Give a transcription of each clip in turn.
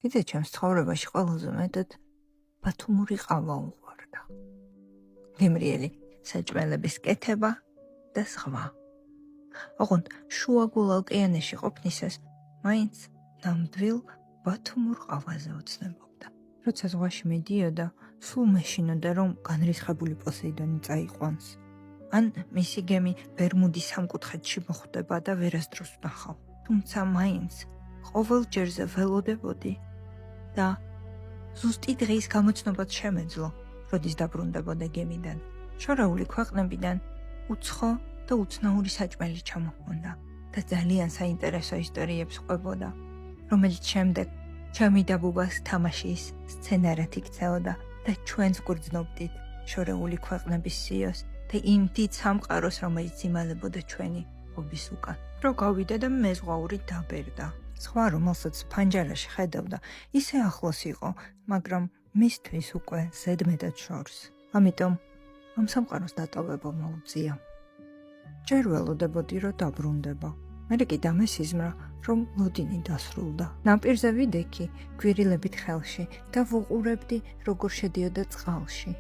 კიდე ჩემს ცხოვრებაში ყველაზე მეტად ბათუმური ყავა უყვარდა. გემრიელი საჭმელების კეთება და სხვა. ოღონდ შუაგულალყიანეში ყოფნისას მაინც ნამდვილ ბათუმურ ყავაზე ოცნებობდა. როცა ზღვაში მიდიოდა, სულ მეშინოდა, რომ განრისხებული პოსეიდონი წაიყვანს. ან მისი გემი ბერმუდის სამკუთხედში მოხვდება და ვერასდროს ვნახავ. თუმცა მაინც ყოველ ჯერზე ველოდებოდი და ზუსტი დღის გამოცნობაც შემეძლო, როდის დაბრუნდებოდა გემიდან. შორეული ქვეყნებიდან უცხო და უცნაური საჭმელი ჩამოჰქონდა და ძალიან საინტერესო ისტორიებს ყვებოდა, რომელიც შემდეგ ჩემი დაბუბას თამაშის სცენარად იქცეოდა და ჩვენც გვგრძნობდით შორეული ქვეყნების სიოს და იმ დიდ სამყაროს, რომელიც იმალებოდა ჩვენი ღობის უკან. რო გავიდა და მეზღვაური დაბერდა. სხვა რომელსაც ფანჯარაში ხედავდა, ისე ახლოს იყო, მაგრამ მისთვის უკვე ზედმეტად შორს. ამიტომ ამ სამყაროს დატოვება მოუწია. ჯერ ველოდებოდი, რომ დაბრუნდება. მერე კი დამესიზმრა, რომ ლოდინი დასრულდა. ნაპირზე ვიდექი გვირილებით ხელში და ვუყურებდი, როგორ შედიოდა წყალში.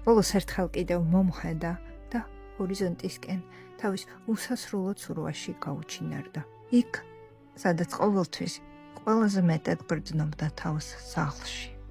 ბოლოს ერთხელ კიდევ მომხედა და ჰორიზონტისკენ თავის უსასრულო ცურვაში გაუჩინარდა. იქ, სადაც ყოველთვის ყველაზე მეტად გრძნობდა თავს სახლში.